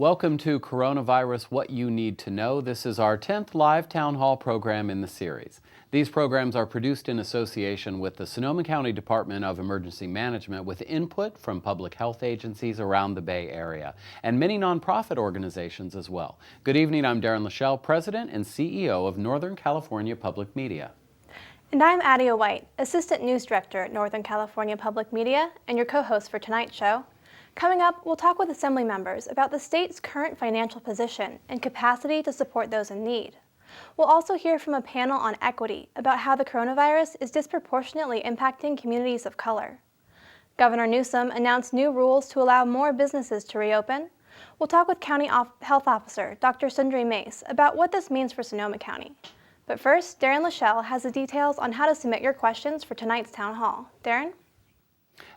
Welcome to Coronavirus What You Need to Know. This is our 10th live town hall program in the series. These programs are produced in association with the Sonoma County Department of Emergency Management with input from public health agencies around the Bay Area and many nonprofit organizations as well. Good evening, I'm Darren Lachelle, President and CEO of Northern California Public Media. And I'm Adia White, Assistant News Director at Northern California Public Media and your co-host for tonight's show. Coming up, we'll talk with Assembly members about the state's current financial position and capacity to support those in need. We'll also hear from a panel on equity about how the coronavirus is disproportionately impacting communities of color. Governor Newsom announced new rules to allow more businesses to reopen. We'll talk with County Health Officer Dr. Sundri Mace about what this means for Sonoma County. But first, Darren Lachelle has the details on how to submit your questions for tonight's town hall. Darren?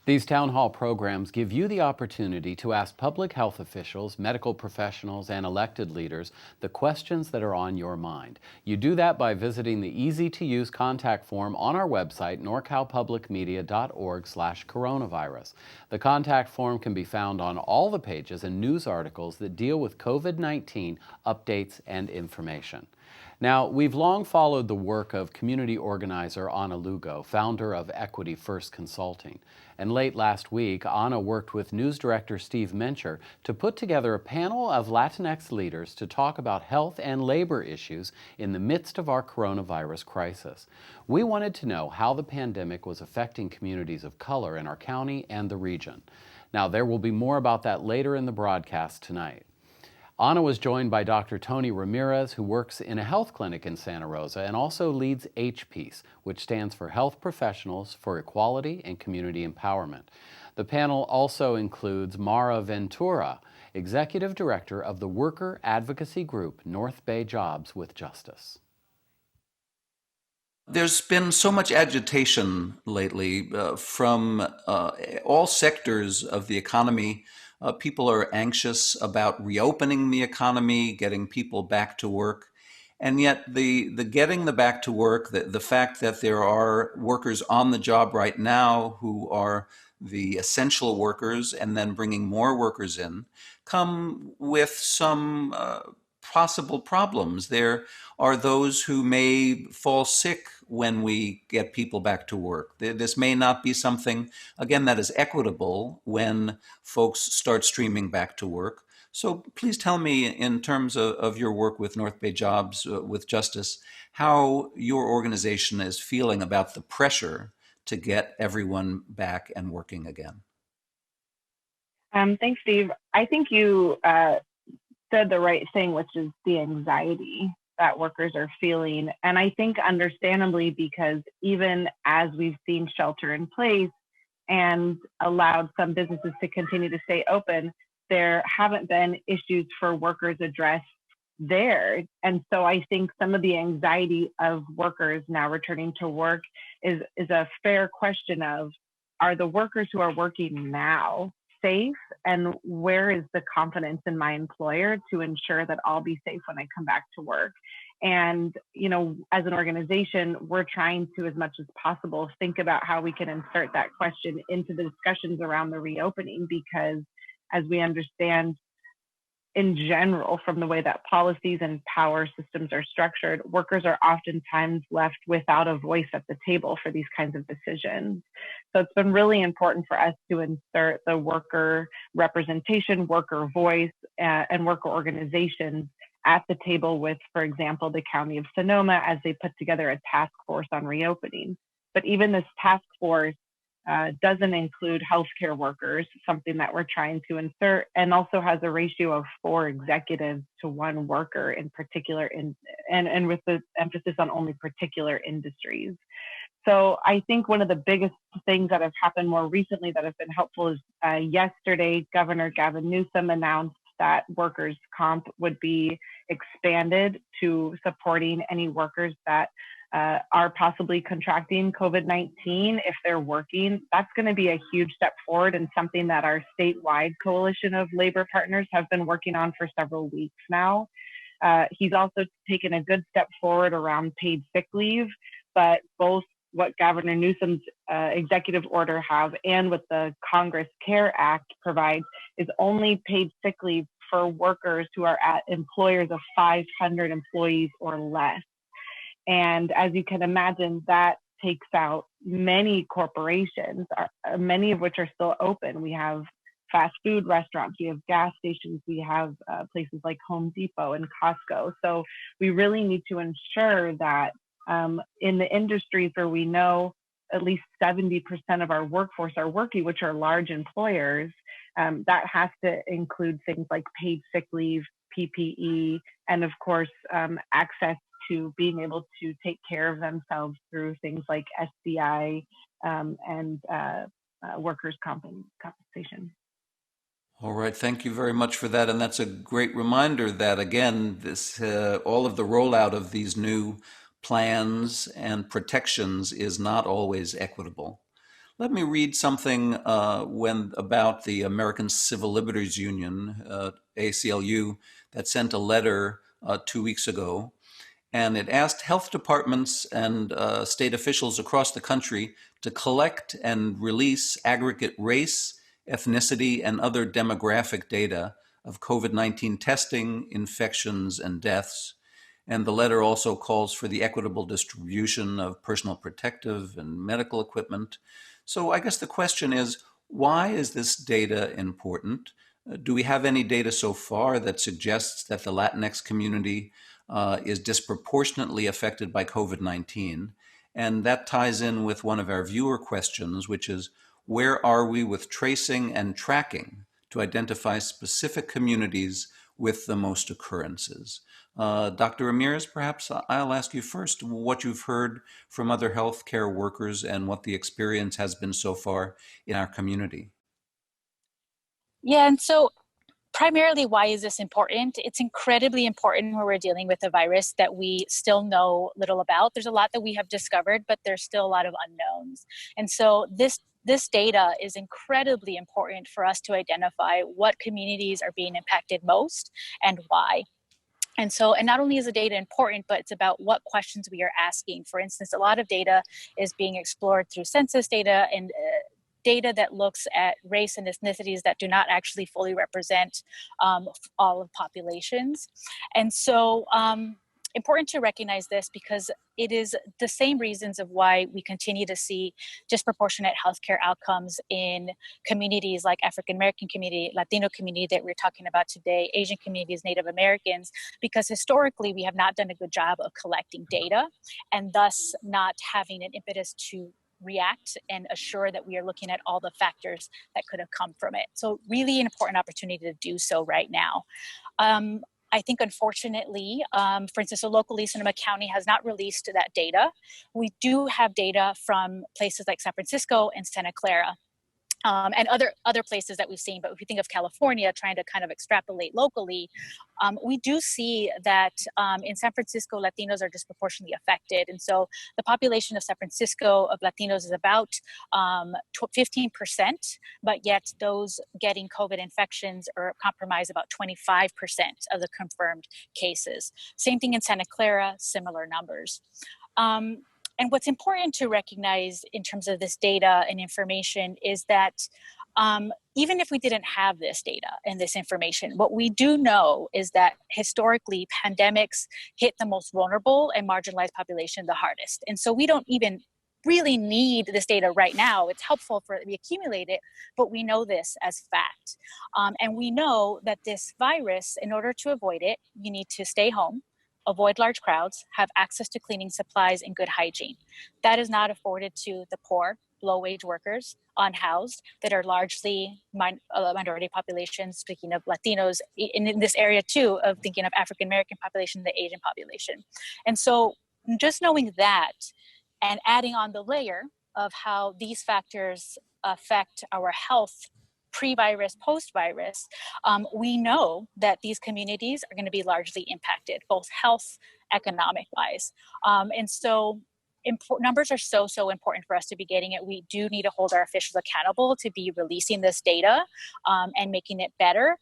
These town hall programs give you the opportunity to ask public health officials, medical professionals, and elected leaders the questions that are on your mind. You do that by visiting the easy-to-use contact form on our website, norcalpublicmedia.org/coronavirus. The contact form can be found on all the pages and news articles that deal with COVID-19 updates and information. Now, we've long followed the work of community organizer Ana Lugo, founder of Equity First Consulting. And late last week, Ana worked with news director Steve Mencher to put together a panel of Latinx leaders to talk about health and labor issues in the midst of our coronavirus crisis. We wanted to know how the pandemic was affecting communities of color in our county and the region. Now, there will be more about that later in the broadcast tonight. Ana was joined by Dr. Toni Ramirez, who works in a health clinic in Santa Rosa and also leads HPEACE, which stands for Health Professionals for Equality and Community Empowerment. The panel also includes Mara Ventura, Executive Director of the worker advocacy group North Bay Jobs with Justice. There's been so much agitation lately from all sectors of the economy. People are anxious about reopening the economy, getting people back to work. And yet the getting the back to work, the fact that there are workers on the job right now who are the essential workers and then bringing more workers in, come with some possible problems. There are those who may fall sick when we get people back to work. This may not be something, again, that is equitable when folks start streaming back to work. So please tell me, in terms of your work with North Bay Jobs with Justice, how your organization is feeling about the pressure to get everyone back and working again. Thanks, Steve. I think you said the right thing, which is the anxiety that workers are feeling. And I think understandably, because even as we've seen shelter in place and allowed some businesses to continue to stay open, there haven't been issues for workers addressed there. And so I think some of the anxiety of workers now returning to work is a fair question of, are the workers who are working now safe, and where is the confidence in my employer to ensure that I'll be safe when I come back to work? And, you know, as an organization, we're trying to, as much as possible, think about how we can insert that question into the discussions around the reopening, because as we understand in general, from the way that policies and power systems are structured, workers are oftentimes left without a voice at the table for these kinds of decisions. So it's been really important for us to insert the worker representation, worker voice, and worker organizations at the table with, for example, the County of Sonoma as they put together a task force on reopening. But even this task force doesn't include healthcare workers, something that we're trying to insert, and also has a ratio of 4 executives to 1 worker in particular, and with the emphasis on only particular industries. So I think one of the biggest things that have happened more recently that have been helpful is yesterday, Governor Gavin Newsom announced that workers' comp would be expanded to supporting any workers that are possibly contracting COVID-19 if they're working. That's going to be a huge step forward and something that our statewide coalition of labor partners have been working on for several weeks now. He's also taken a good step forward around paid sick leave, but both what Governor Newsom's executive order have and what the Congress CARE Act provides is only paid sick leave for workers who are at employers of 500 employees or less. And as you can imagine, that takes out many corporations, many of which are still open. We have fast food restaurants, we have gas stations, we have places like Home Depot and Costco. So we really need to ensure that in the industries where we know at least 70% of our workforce are working, which are large employers, that has to include things like paid sick leave, PPE, and of course, access to being able to take care of themselves through things like SDI and workers' compensation. All right, thank you very much for that. And that's a great reminder that, again, this all of the rollout of these new plans and protections is not always equitable. Let me read something about the American Civil Liberties Union, ACLU, that sent a letter 2 weeks ago. And it asked health departments and state officials across the country to collect and release aggregate race, ethnicity, and other demographic data of COVID-19 testing, infections, and deaths. And the letter also calls for the equitable distribution of personal protective and medical equipment. So I guess the question is, why is this data important? Do we have any data so far that suggests that the Latinx community is disproportionately affected by COVID-19? And that ties in with one of our viewer questions, which is, where are we with tracing and tracking to identify specific communities with the most occurrences? Dr. Ramirez, perhaps I'll ask you first what you've heard from other healthcare workers and what the experience has been so far in our community. Yeah, and so primarily, why is this important? It's incredibly important when we're dealing with a virus that we still know little about. There's a lot that we have discovered, but there's still a lot of unknowns. And so this data is incredibly important for us to identify what communities are being impacted most and why. And not only is the data important, but it's about what questions we are asking. For instance, a lot of data is being explored through census data and data that looks at race and ethnicities that do not actually fully represent all of populations. And so important to recognize this because it is the same reasons of why we continue to see disproportionate healthcare outcomes in communities like African American community, Latino community that we're talking about today, Asian communities, Native Americans, because historically we have not done a good job of collecting data and thus not having an impetus to react and assure that we are looking at all the factors that could have come from it. So really an important opportunity to do so right now. I think unfortunately, for instance, so locally, Sonoma County has not released that data. We do have data from places like San Francisco and Santa Clara. And other places that we've seen, but if you think of California, trying to kind of extrapolate locally, we do see that in San Francisco, Latinos are disproportionately affected. And so the population of San Francisco of Latinos is about 15%, but yet those getting COVID infections are compromised about 25% of the confirmed cases. Same thing in Santa Clara, similar numbers. And what's important to recognize in terms of this data and information is that even if we didn't have this data and this information, what we do know is that historically pandemics hit the most vulnerable and marginalized population the hardest. And so we don't even really need this data right now. It's helpful for we accumulate it, but we know this as fact. And we know that this virus, in order to avoid it, you need to stay home, avoid large crowds, have access to cleaning supplies and good hygiene. That is not afforded to the poor, low-wage workers, unhoused, that are largely minority populations, speaking of Latinos, in this area too, of thinking of African-American population, the Asian population. And so just knowing that and adding on the layer of how these factors affect our health pre-virus, post-virus, we know that these communities are going to be largely impacted, both health, economic-wise. And so numbers are so important for us to be getting it. We do need to hold our officials accountable to be releasing this data and making it better,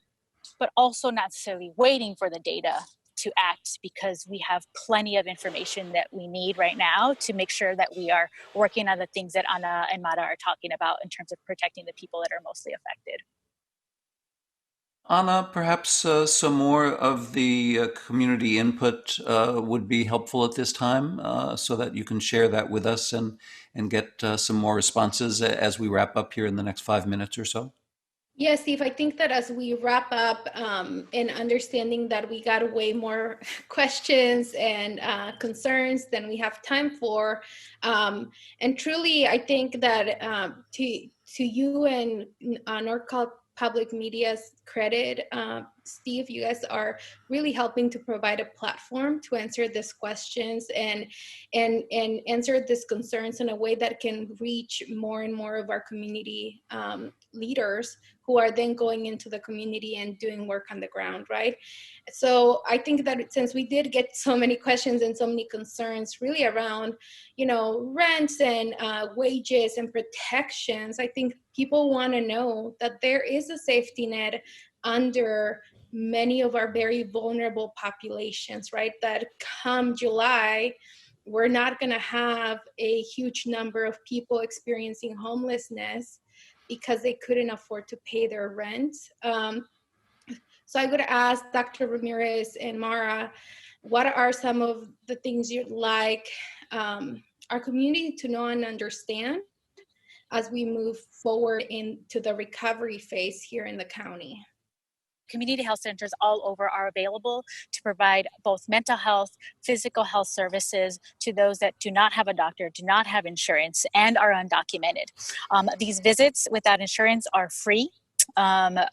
but also not necessarily waiting for the data to act, because we have plenty of information that we need right now to make sure that we are working on the things that Ana and Mara are talking about in terms of protecting the people that are mostly affected. Ana, perhaps some more of the community input would be helpful at this time, so that you can share that with us and get some more responses as we wrap up here in the next 5 minutes or so. Yes, Steve, I think that as we wrap up, and understanding that we got way more questions and concerns than we have time for, and truly, I think that to you and North Public Media's credit, Steve, you guys are really helping to provide a platform to answer these questions and answer these concerns in a way that can reach more and more of our community leaders, who are then going into the community and doing work on the ground, right? So I think that since we did get so many questions and so many concerns really around, rents and wages and protections, I think people want to know that there is a safety net under many of our very vulnerable populations, right? That come July, we're not going to have a huge number of people experiencing homelessness because they couldn't afford to pay their rent. So I would ask Dr. Ramirez and Mara, what are some of the things you'd like our community to know and understand as we move forward into the recovery phase here in the county? Community health centers all over are available to provide both mental health, physical health services to those that do not have a doctor, do not have insurance, and are undocumented. These visits without insurance are free.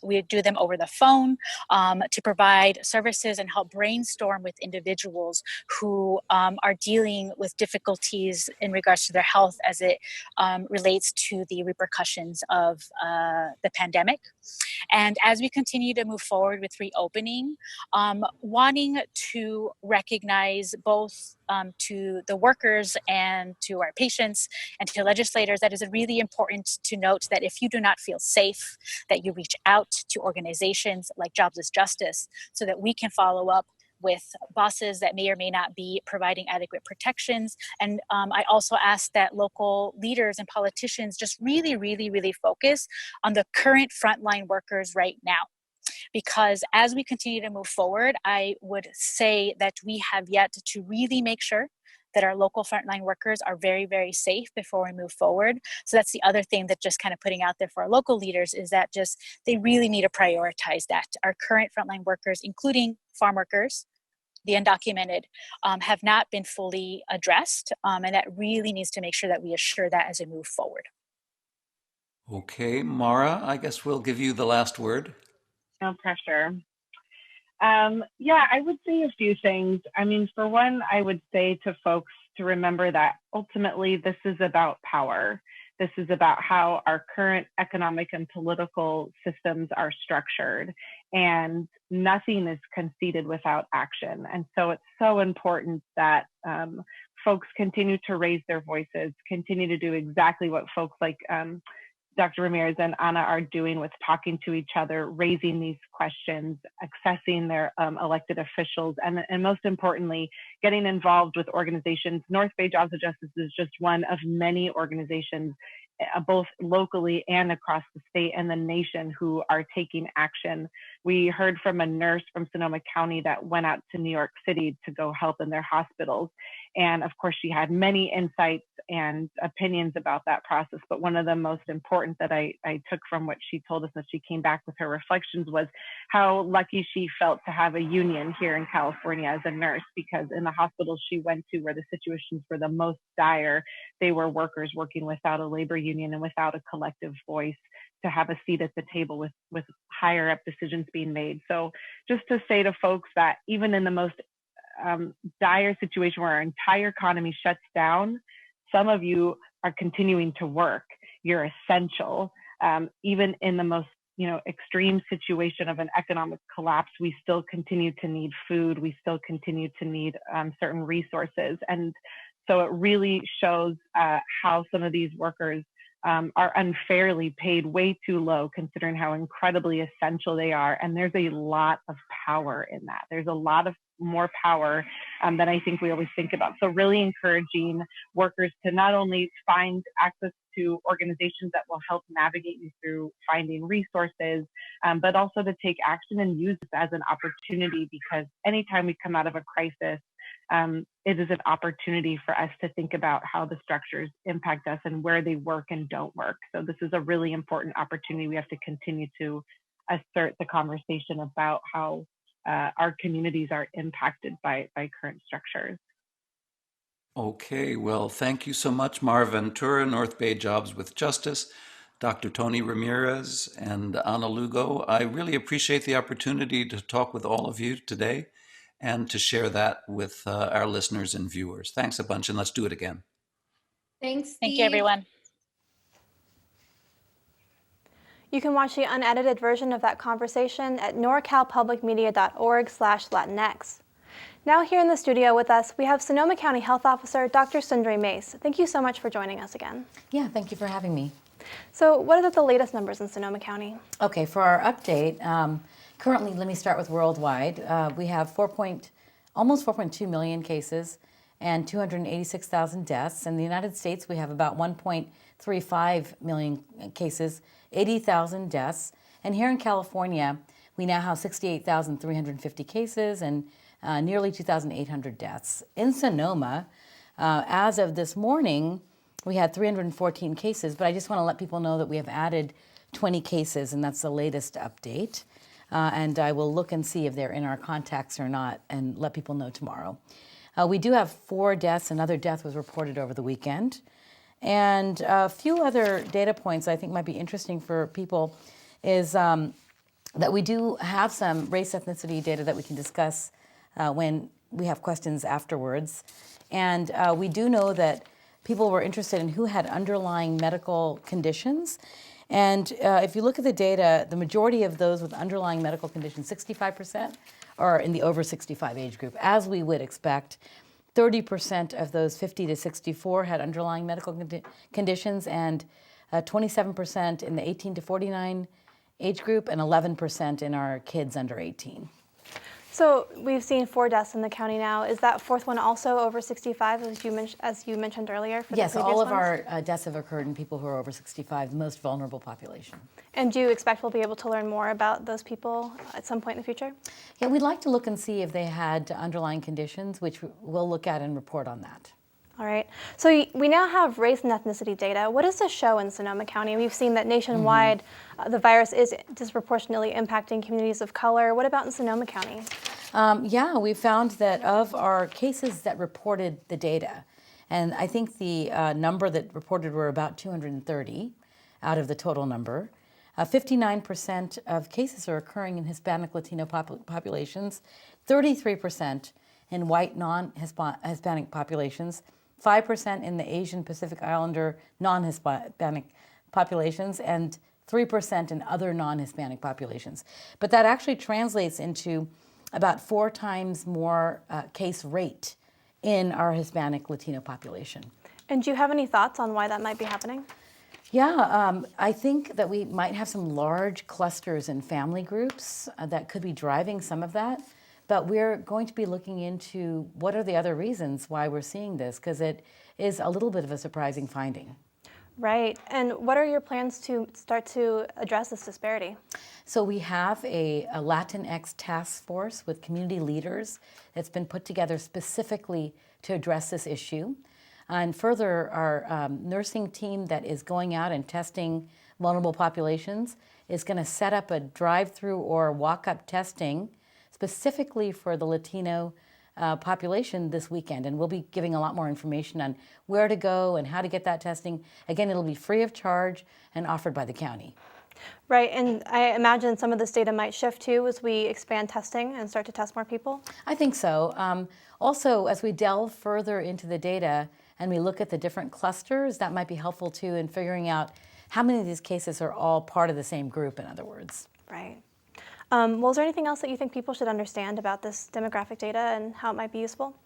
We do them over the phone to provide services and help brainstorm with individuals who are dealing with difficulties in regards to their health as it relates to the repercussions of the pandemic. And as we continue to move forward with reopening, wanting to recognize both to the workers and to our patients and to legislators that it is really important to note that if you do not feel safe, that you reach out to organizations like Jobs is Justice so that we can follow up with bosses that may or may not be providing adequate protections. And I also ask that local leaders and politicians just really, really, really focus on the current frontline workers right now. Because as we continue to move forward, I would say that we have yet to really make sure that our local frontline workers are very, very safe before we move forward. So that's the other thing that just kind of putting out there for our local leaders is that just they really need to prioritize that. Our current frontline workers, including farm workers, the undocumented, have not been fully addressed. And that really needs to make sure that we assure that as we move forward. Okay, Mara, I guess we'll give you the last word. No pressure. Yeah, I would say a few things. I mean, for one, I would say to folks to remember that ultimately this is about power. This is about how our current economic and political systems are structured, and nothing is conceded without action. And so it's so important that folks continue to raise their voices, continue to do exactly what folks like Dr. Ramirez and Ana are doing with talking to each other, raising these questions, accessing their elected officials, and most importantly, getting involved with organizations. North Bay Jobs of Justice is just one of many organizations, both locally and across the state and the nation, who are taking action. We heard from a nurse from Sonoma County that went out to New York City to go help in their hospitals. And of course, she had many insights and opinions about that process. But one of the most important that I took from what she told us as she came back with her reflections was how lucky she felt to have a union here in California as a nurse, because in the hospitals she went to where the situations were the most dire, they were workers working without a labor union and without a collective voice to have a seat at the table with higher up decisions being made. So just to say to folks that even in the most dire situation where our entire economy shuts down, some of you are continuing to work. You're essential. Even in the most extreme situation of an economic collapse, we still continue to need food. We still continue to need certain resources. And so it really shows how some of these workers are unfairly paid way too low, considering how incredibly essential they are. And there's a lot of power in that. There's a lot of more power than I think we always think about. So really encouraging workers to not only find access to organizations that will help navigate you through finding resources, but also to take action and use this as an opportunity, because anytime we come out of a crisis, it is an opportunity for us to think about how the structures impact us and where they work and don't work. So this is a really important opportunity. We have to continue to assert the conversation about how our communities are impacted by current structures. Okay, well, thank you so much, Mara Ventura, North Bay Jobs with Justice, Dr. Toni Ramirez, and Ana Lugo. I really appreciate the opportunity to talk with all of you today and to share that with our listeners and viewers. Thanks a bunch, and let's do it again. Thanks, Steve. Thank you, everyone. You can watch the unedited version of that conversation at norcalpublicmedia.org/Latinx. Now here in the studio with us, we have Sonoma County Health Officer Dr. Sundari Mace. Thank you so much for joining us again. Yeah, thank you for having me. So what are the latest numbers in Sonoma County? Okay, for our update, currently, let me start with worldwide. We have almost 4.2 million cases and 286,000 deaths. In the United States, we have about 1.35 million cases, 80,000 deaths. And here in California, we now have 68,350 cases and nearly 2,800 deaths. In Sonoma, as of this morning, we had 314 cases, but I just want to let people know that we have added 20 cases, and that's the latest update. And I will look and see if they're in our contacts or not and let people know tomorrow. We do have 4 deaths. Another death was reported over the weekend. And a few other data points I think might be interesting for people is that we do have some race ethnicity data that we can discuss when we have questions afterwards. And we do know that people were interested in who had underlying medical conditions. And if you look at the data, the majority of those with underlying medical conditions, 65%, are in the over 65 age group, as we would expect. 30% of those 50 to 64 had underlying medical conditions, and 27% in the 18 to 49 age group, and 11% in our kids under 18. So we've seen 4 deaths in the county now. Is that 4th one also over 65, as you mentioned earlier? For yes, the previous all of ones? our deaths have occurred in people who are over 65, the most vulnerable population. And do you expect we'll be able to learn more about those people at some point in the future? Yeah, we'd like to look and see if they had underlying conditions, which we'll look at and report on that. All right. So we now have race and ethnicity data. What does this show in Sonoma County? We've seen that nationwide, the virus is disproportionately impacting communities of color. What about in Sonoma County? Yeah, we found that of our cases that reported the data, and I think the number that reported were about 230 out of the total number, 59% of cases are occurring in Hispanic Latino populations, 33% in white non-Hispanic populations, 5% in the Asian Pacific Islander non-Hispanic populations, and 3% in other non-Hispanic populations. But that actually translates into about 4 times more case rate in our Hispanic Latino population. And do you have any thoughts on why that might be happening? Yeah, I think that we might have some large clusters in family groups that could be driving some of that. But we're going to be looking into what are the other reasons why we're seeing this, because it is a little bit of a surprising finding. Right. And what are your plans to start to address this disparity? So we have a Latinx task force with community leaders that's been put together specifically to address this issue. And further, our nursing team that is going out and testing vulnerable populations is going to set up a drive-through or walk-up testing specifically for the Latino population this weekend. And we'll be giving a lot more information on where to go and how to get that testing. Again, it'll be free of charge and offered by the county. Right, and I imagine some of this data might shift too as we expand testing and start to test more people? I think so. Also, as we delve further into the data and we look at the different clusters, that might be helpful too in figuring out how many of these cases are all part of the same group, in other words. Right. Well, is there anything else that you think people should understand about this demographic data and how it might be useful?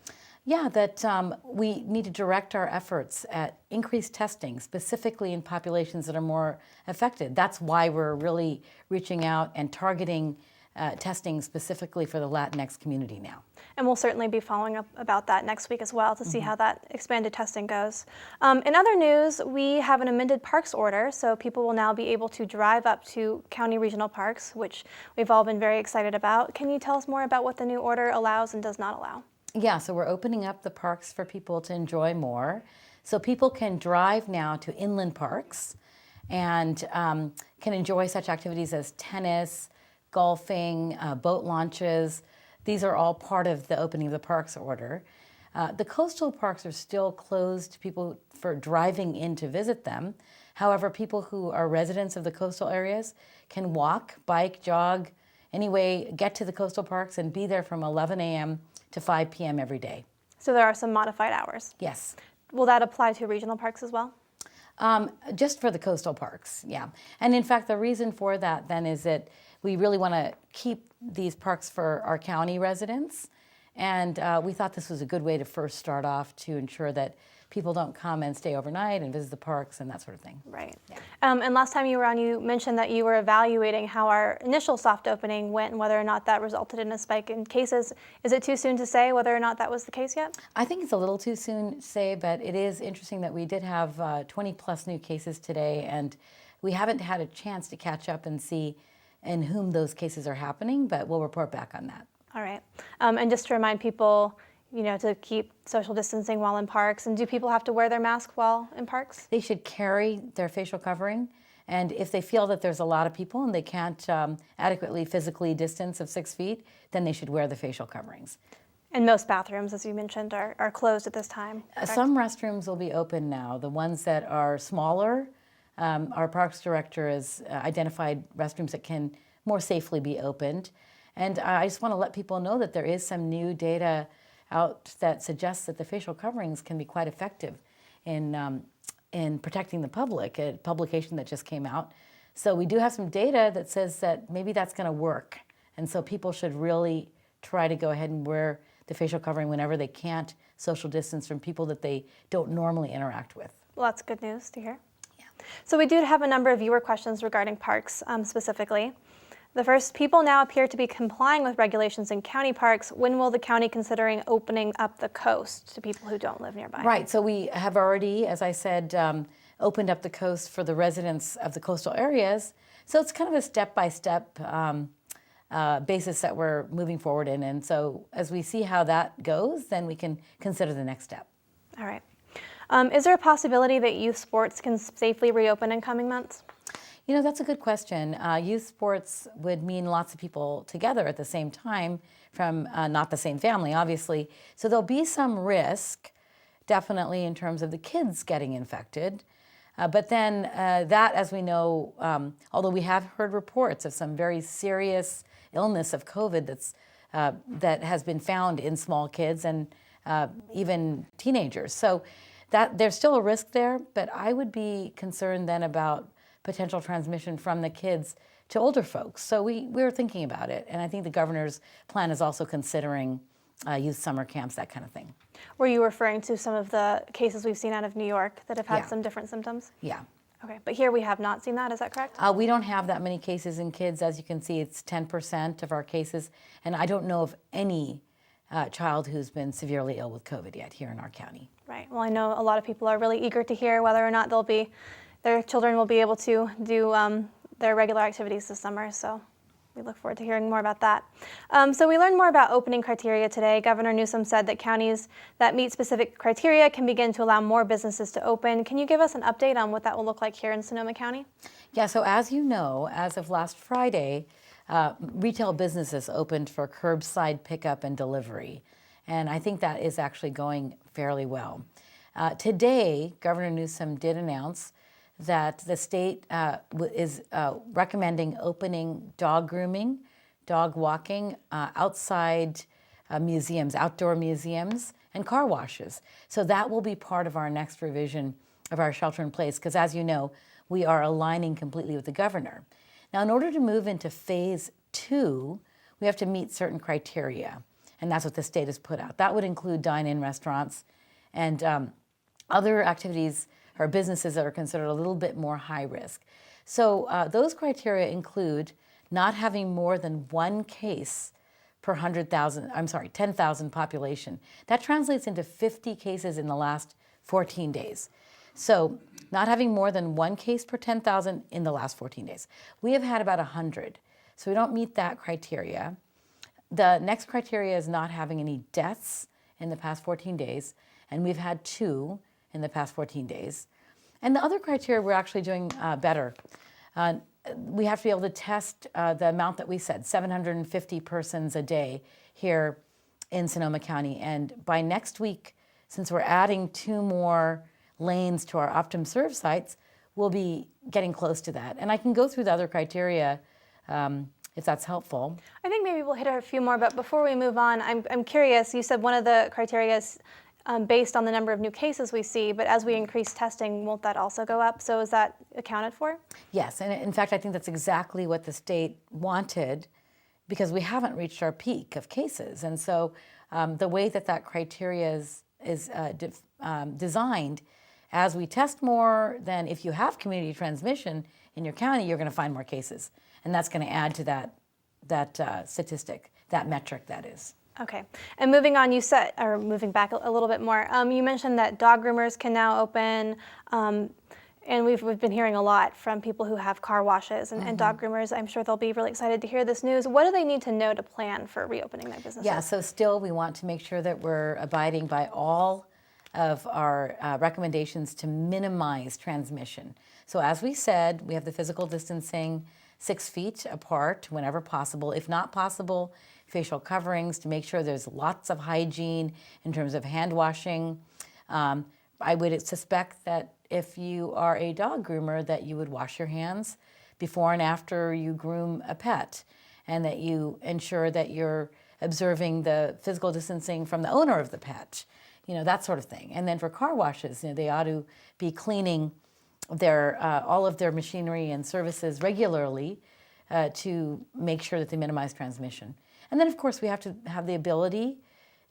Yeah, that we need to direct our efforts at increased testing, specifically in populations that are more affected. That's why we're really reaching out and targeting testing specifically for the Latinx community now. And we'll certainly be following up about that next week as well to see how that expanded testing goes. In other news, we have an amended parks order, so people will now be able to drive up to county regional parks, which we've all been very excited about. Can you tell us more about what the new order allows and does not allow? Yeah, so we're opening up the parks for people to enjoy more. So people can drive now to inland parks and can enjoy such activities as tennis, golfing, boat launches. These are all part of the opening of the parks order. The coastal parks are still closed to people for driving in to visit them. However, people who are residents of the coastal areas can walk, bike, jog, anyway, get to the coastal parks and be there from 11 a.m. to 5 p.m. every day. So there are some modified hours. Yes. Will that apply to regional parks as well? Just for the coastal parks, yeah. And in fact, the reason for that then is that we really want to keep these parks for our county residents. And we thought this was a good way to first start off to ensure that people don't come and stay overnight and visit the parks and that sort of thing. Right. Yeah. And last time you were on, you mentioned that you were evaluating how our initial soft opening went and whether or not that resulted in a spike in cases. Is it too soon to say whether or not that was the case yet? I think it's a little too soon to say, but it is interesting that we did have 20 plus new cases today, and we haven't had a chance to catch up and see in whom those cases are happening, but we'll report back on that. All right. And just to remind people, to keep social distancing while in parks. And do people have to wear their mask while in parks? They should carry their facial covering. And if they feel that there's a lot of people and they can't adequately physically distance of 6 feet, then they should wear the facial coverings. And most bathrooms, as you mentioned, are closed at this time. Some restrooms will be open now. The ones that are smaller, our parks director has identified restrooms that can more safely be opened. And I just want to let people know that there is some new data out that suggests that the facial coverings can be quite effective in protecting the public, a publication that just came out. So we do have some data that says that maybe that's going to work. And so people should really try to go ahead and wear the facial covering whenever they can't social distance from people that they don't normally interact with. Well, that's good news to hear. Yeah. So we do have a number of viewer questions regarding parks specifically. The first, people now appear to be complying with regulations in county parks. When will the county considering opening up the coast to people who don't live nearby? Right, so we have already, as I said, opened up the coast for the residents of the coastal areas. So it's kind of a step-by-step basis that we're moving forward in. And so as we see how that goes, then we can consider the next step. All right. Is there a possibility that youth sports can safely reopen in coming months? That's a good question. Youth sports would mean lots of people together at the same time from not the same family, obviously. So there'll be some risk, definitely, in terms of the kids getting infected. But then that, as we know, although we have heard reports of some very serious illness of COVID that has been found in small kids and even teenagers. So that there's still a risk there, but I would be concerned then about potential transmission from the kids to older folks. So we're thinking about it, and I think the governor's plan is also considering youth summer camps, that kind of thing. Were you referring to some of the cases we've seen out of New York that have had some different symptoms? Yeah. Okay, but here we have not seen that, is that correct? We don't have that many cases in kids. As you can see, it's 10% of our cases, and I don't know of any child who's been severely ill with COVID yet here in our county. Right, well, I know a lot of people are really eager to hear whether or not their children will be able to do their regular activities this summer, so we look forward to hearing more about that. So we learned more about opening criteria today. Governor Newsom said that counties that meet specific criteria can begin to allow more businesses to open. Can you give us an update on what that will look like here in Sonoma County? Yeah, so as you know, as of last Friday, retail businesses opened for curbside pickup and delivery, and I think that is actually going fairly well. Today, Governor Newsom did announce that the state is recommending opening dog grooming, dog walking, outside museums, outdoor museums, and car washes. So that will be part of our next revision of our shelter in place, because as you know, we are aligning completely with the governor. Now, in order to move into phase 2, we have to meet certain criteria, and that's what the state has put out. That would include dine-in restaurants and other activities or businesses that are considered a little bit more high risk. So those criteria include not having more than one case per 10,000 population. That translates into 50 cases in the last 14 days. So not having more than one case per 10,000 in the last 14 days. We have had about 100, so we don't meet that criteria. The next criteria is not having any deaths in the past 14 days, and we've had 2 in the past 14 days. And the other criteria, we're actually doing better. We have to be able to test the amount that we said, 750 persons a day here in Sonoma County. And by next week, since we're adding 2 more lanes to our Optum Serve sites, we'll be getting close to that. And I can go through the other criteria if that's helpful. I think maybe we'll hit a few more, but before we move on, I'm curious, you said one of the criteria is based on the number of new cases we see, but as we increase testing, won't that also go up? So is that accounted for? Yes, and in fact, I think that's exactly what the state wanted, because we haven't reached our peak of cases. And so the way that criteria is designed, as we test more, then if you have community transmission in your county, you're going to find more cases. And that's going to add to that statistic, that metric that is. Okay, and moving on, moving back a little bit more, you mentioned that dog groomers can now open, and we've been hearing a lot from people who have car washes and dog groomers. I'm sure they'll be really excited to hear this news. What do they need to know to plan for reopening their businesses? Yeah, so still we want to make sure that we're abiding by all of our recommendations to minimize transmission. So as we said, we have the physical distancing 6 feet apart whenever possible. If not possible, facial coverings to make sure there's lots of hygiene in terms of hand washing. I would suspect that if you are a dog groomer, that you would wash your hands before and after you groom a pet, and that you ensure that you're observing the physical distancing from the owner of the pet, that sort of thing. And then for car washes, they ought to be cleaning all of their machinery and services regularly to make sure that they minimize transmission. And then, of course, we have to have the ability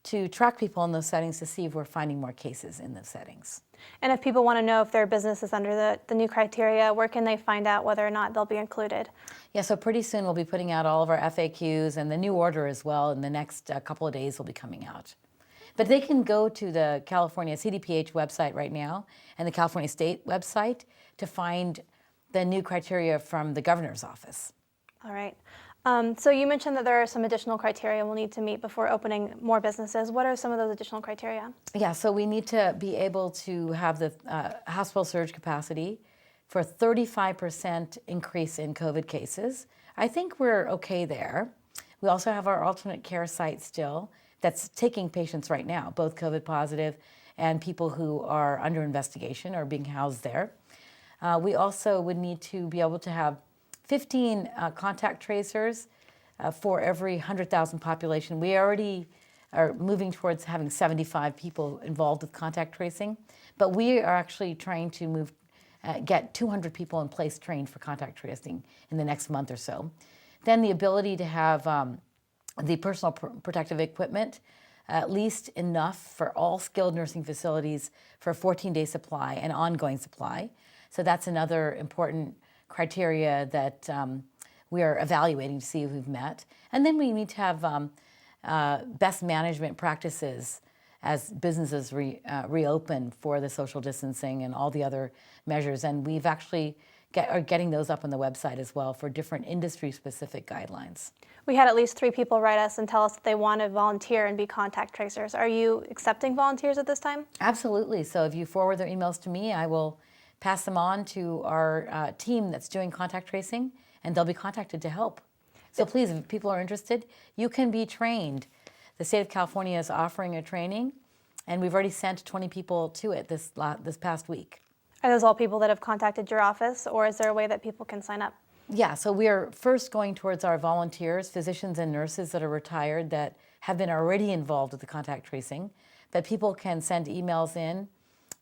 to track people in those settings to see if we're finding more cases in those settings. And if people want to know if their business is under the new criteria, where can they find out whether or not they'll be included? Yeah, so pretty soon we'll be putting out all of our FAQs, and the new order as well in the next couple of days will be coming out. But they can go to the California CDPH website right now and the California State website to find the new criteria from the governor's office. All right. So you mentioned that there are some additional criteria we'll need to meet before opening more businesses. What are some of those additional criteria? Yeah, so we need to be able to have the hospital surge capacity for 35% increase in COVID cases. I think we're okay there. We also have our alternate care site still that's taking patients right now, both COVID positive and people who are under investigation or being housed there. We also would need to be able to have 15 contact tracers for every 100,000 population. We already are moving towards having 75 people involved with contact tracing, but we are actually trying to get 200 people in place trained for contact tracing in the next month or so. Then the ability to have the personal protective equipment, at least enough for all skilled nursing facilities for a 14-day supply and ongoing supply. So that's another important criteria that we are evaluating to see if we've met. And then we need to have best management practices as businesses reopen for the social distancing and all the other measures. And we've actually are getting those up on the website as well for different industry-specific guidelines. We had at least 3 people write us and tell us that they want to volunteer and be contact tracers. Are you accepting volunteers at this time? Absolutely. So if you forward their emails to me, I will pass them on to our team that's doing contact tracing, and they'll be contacted to help. So please, if people are interested, you can be trained. The state of California is offering a training, and we've already sent 20 people to it this past week. Are those all people that have contacted your office, or is there a way that people can sign up? Yeah, so we are first going towards our volunteers, physicians and nurses that are retired that have been already involved with the contact tracing. But people can send emails in,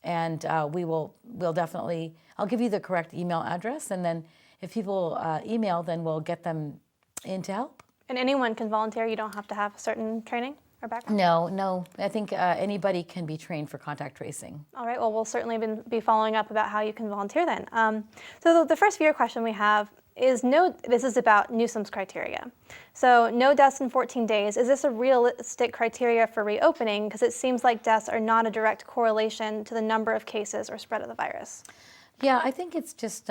and we'll definitely, I'll give you the correct email address, and then if people email, then we'll get them in to help. And anyone can volunteer? You don't have to have a certain training or background? No. I think anybody can be trained for contact tracing. All right, well, we'll certainly be following up about how you can volunteer then. So the first viewer question we have is this is about Newsom's criteria. So no deaths in 14 days. Is this a realistic criteria for reopening? Because it seems like deaths are not a direct correlation to the number of cases or spread of the virus. Yeah, I think it's just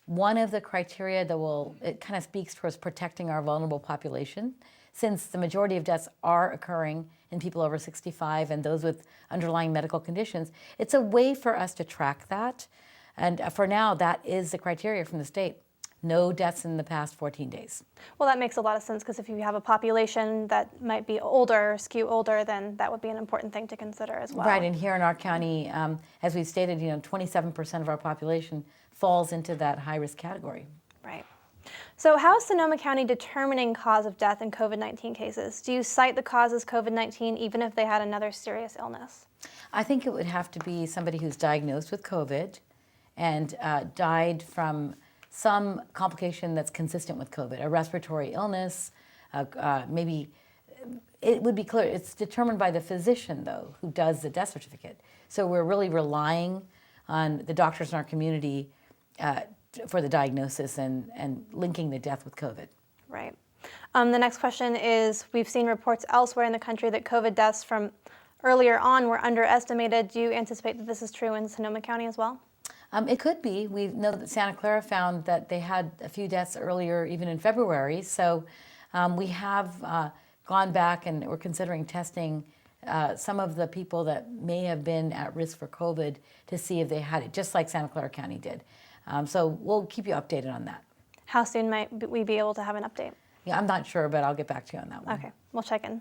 one of the criteria that it kind of speaks towards protecting our vulnerable population, since the majority of deaths are occurring in people over 65 and those with underlying medical conditions. It's a way for us to track that. And for now, that is the criteria from the state. No deaths in the past 14 days. Well, that makes a lot of sense, because if you have a population that might be older, skew older, then that would be an important thing to consider as well. Right, and here in our county, as we've stated, 27% of our population falls into that high-risk category. Right. So how is Sonoma County determining cause of death in COVID-19 cases? Do you cite the cause as COVID-19 even if they had another serious illness? I think it would have to be somebody who's diagnosed with COVID and died from some complication that's consistent with COVID, a respiratory illness, maybe. It would be clear. It's determined by the physician, though, who does the death certificate. So we're really relying on the doctors in our community for the diagnosis and linking the death with COVID. Right. The next question is, we've seen reports elsewhere in the country that COVID deaths from earlier on were underestimated. Do you anticipate that this is true in Sonoma County as well? It could be. We know that Santa Clara found that they had a few deaths earlier, even in February. So we have gone back and we're considering testing some of the people that may have been at risk for COVID to see if they had it, just like Santa Clara County did. So we'll keep you updated on that. How soon might we be able to have an update? Yeah, I'm not sure, but I'll get back to you on that one. Okay, we'll check in.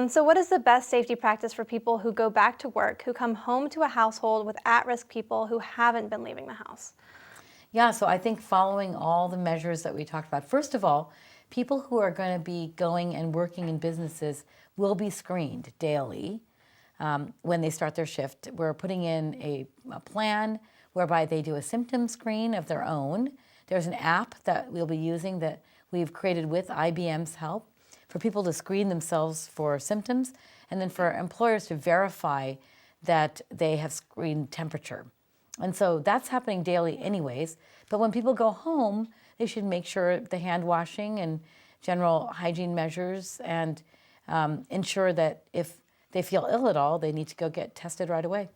So what is the best safety practice for people who go back to work, who come home to a household with at-risk people who haven't been leaving the house? Yeah, so I think following all the measures that we talked about, first of all, people who are going to be going and working in businesses will be screened daily when they start their shift. We're putting in a plan whereby they do a symptom screen of their own. There's an app that we'll be using that we've created with IBM's help for people to screen themselves for symptoms, and then for employers to verify that they have screened temperature. And so that's happening daily anyways. But when people go home, they should make sure the hand washing and general hygiene measures, and ensure that if they feel ill at all, they need to go get tested right away.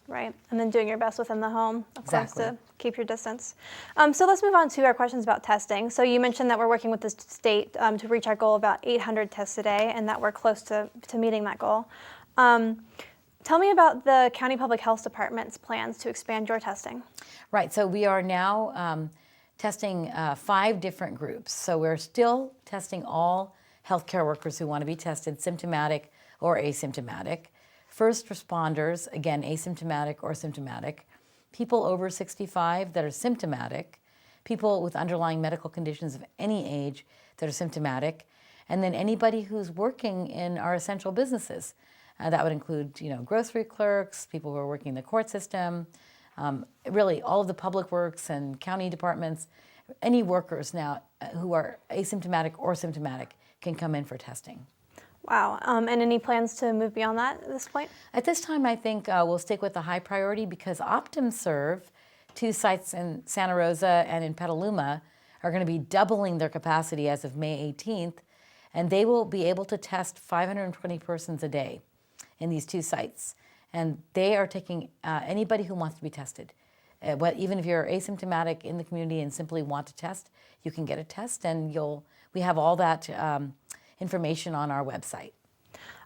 Right, and then doing your best within the home, of Exactly. course, to keep your distance. So let's move on to our questions about testing. So you mentioned that we're working with the state to reach our goal of about 800 tests a day, and that we're close to meeting that goal. Tell me about the County Public Health Department's plans to expand your testing. Right, so we are now testing 5 different groups. So we're still testing all healthcare workers who want to be tested, symptomatic or asymptomatic. First responders, again, asymptomatic or symptomatic. People over 65 that are symptomatic. People with underlying medical conditions of any age that are symptomatic. And then anybody who's working in our essential businesses. That would include, grocery clerks, people who are working in the court system, really all of the public works and county departments. Any workers now who are asymptomatic or symptomatic can come in for testing. Wow, and any plans to move beyond that at this point? At this time, I think we'll stick with the high priority, because OptumServe, 2 sites in Santa Rosa and in Petaluma, are going to be doubling their capacity as of May 18th, and they will be able to test 520 persons a day in these 2 sites. And they are taking anybody who wants to be tested. Even if you're asymptomatic in the community and simply want to test, you can get a test, and we have all that information on our website.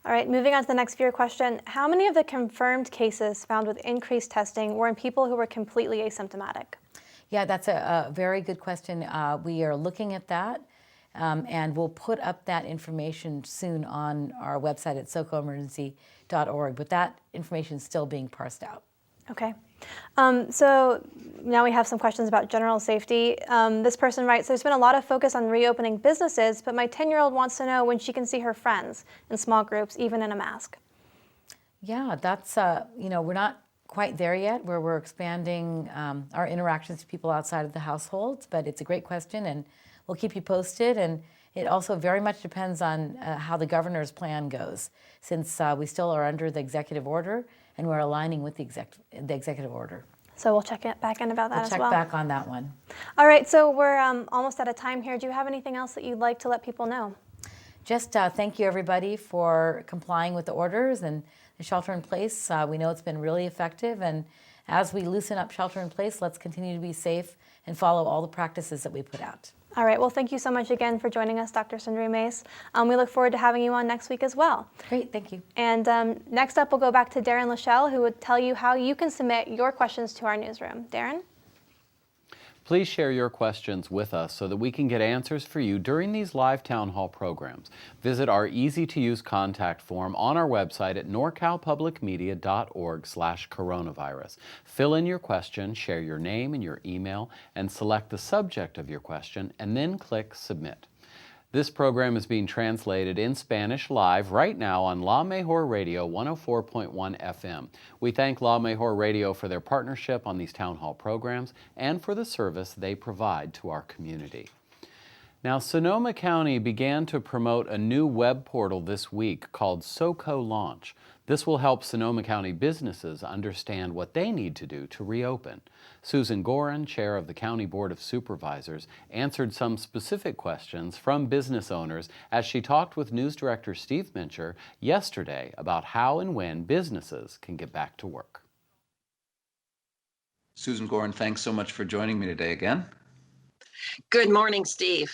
All right, moving on to the next viewer question. How many of the confirmed cases found with increased testing were in people who were completely asymptomatic? Yeah, that's a very good question. We are looking at that, and we'll put up that information soon on our website at socoemergency.org, but that information is still being parsed out. Okay. So now we have some questions about general safety. This person writes, there's been a lot of focus on reopening businesses, but my 10-year-old wants to know when she can see her friends in small groups, even in a mask. Yeah, that's, we're not quite there yet, where we're expanding our interactions to people outside of the households, but it's a great question, and we'll keep you posted. And it also very much depends on how the governor's plan goes, since we still are under the executive order, and we're aligning with the executive order. So we'll check back in about that as well. Check back on that one. All right, so we're almost out of time here. Do you have anything else that you'd like to let people know? Just thank you, everybody, for complying with the orders and the shelter in place. We know it's been really effective, and as we loosen up shelter in place, let's continue to be safe and follow all the practices that we put out. All right, well, thank you so much again for joining us, Dr. Sundari Mace. We look forward to having you on next week as well. Great, thank you. And next up, we'll go back to Darren Lachelle, who would tell you how you can submit your questions to our newsroom. Darren? Please share your questions with us so that we can get answers for you during these live town hall programs. Visit our easy-to-use contact form on our website at norcalpublicmedia.org/coronavirus. Fill in your question, share your name and your email, and select the subject of your question, and then click Submit. This program is being translated in Spanish live right now on La Mejor Radio 104.1 FM. We thank La Mejor Radio for their partnership on these town hall programs and for the service they provide to our community. Now, Sonoma County began to promote a new web portal this week called SoCo Launch. This will help Sonoma County businesses understand what they need to do to reopen. Susan Gorin, chair of the County Board of Supervisors, answered some specific questions from business owners as she talked with News Director Steve Mincher yesterday about how and when businesses can get back to work. Susan Gorin, thanks so much for joining me today again. Good morning, Steve.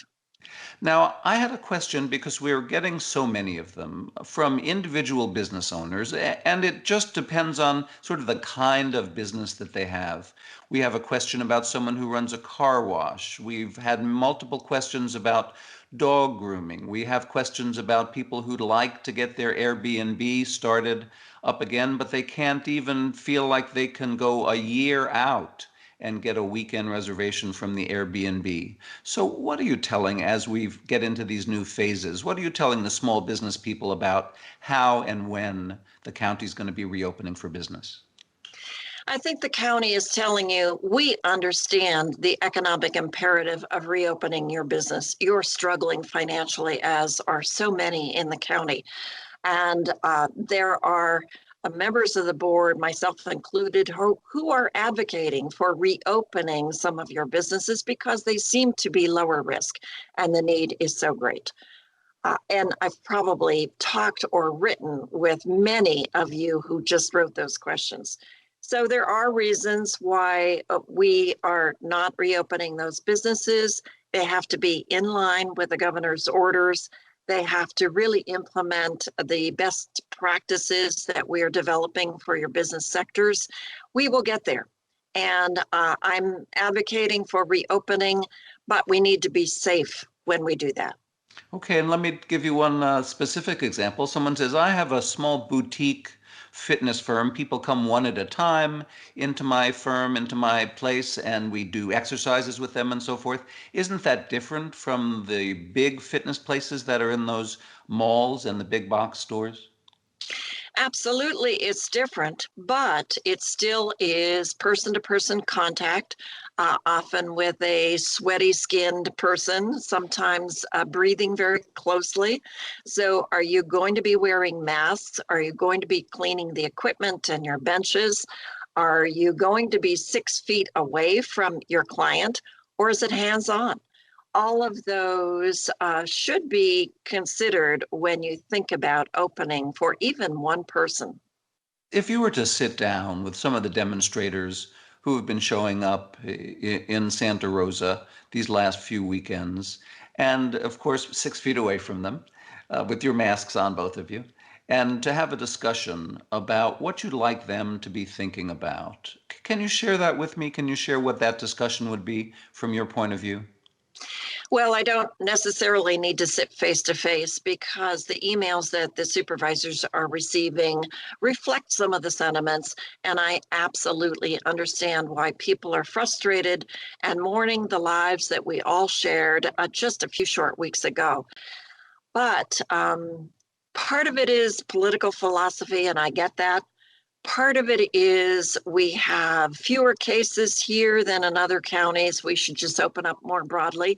Now, I had a question because we're getting so many of them from individual business owners, and it just depends on sort of the kind of business that they have. We have a question about someone who runs a car wash. We've had multiple questions about dog grooming. We have questions about people who'd like to get their Airbnb started up again, but they can't even feel like they can go a year out and get a weekend reservation from the Airbnb. So what are you telling as we get into these new phases? What are you telling the small business people about how and when the county's going to be reopening for business? I think the county is telling you, we understand the economic imperative of reopening your business. You're struggling financially, as are so many in the county. And there are members of the board, myself included, who are advocating for reopening some of your businesses because they seem to be lower risk and the need is so great. And I've probably talked or written with many of you who just wrote those questions. So there are reasons why we are not reopening those businesses. They have to be in line with the governor's orders. They have to really implement the best practices that we are developing for your business sectors. We will get there. And I'm advocating for reopening, but we need to be safe when we do that. Okay, and let me give you one specific example. Someone says, I have a small boutique fitness firm. People come one at a time into my firm, into my place, and we do exercises with them and so forth. Isn't that different from the big fitness places that are in those malls and the big box stores? Absolutely, it's different, but it still is person-to-person contact, often with a sweaty-skinned person, sometimes breathing very closely. So are you going to be wearing masks? Are you going to be cleaning the equipment and your benches? Are you going to be 6 feet away from your client, or is it hands-on? All of those should be considered when you think about opening for even one person. If you were to sit down with some of the demonstrators who have been showing up in Santa Rosa these last few weekends, and of course 6 feet away from them, with your masks on, both of you, and to have a discussion about what you'd like them to be thinking about. Can you share that with me? Can you share what that discussion would be from your point of view? Well, I don't necessarily need to sit face to face because the emails that the supervisors are receiving reflect some of the sentiments, and I absolutely understand why people are frustrated and mourning the lives that we all shared just a few short weeks ago. But part of it is political philosophy, and I get that. Part of it is we have fewer cases here than in other counties. We should just open up more broadly.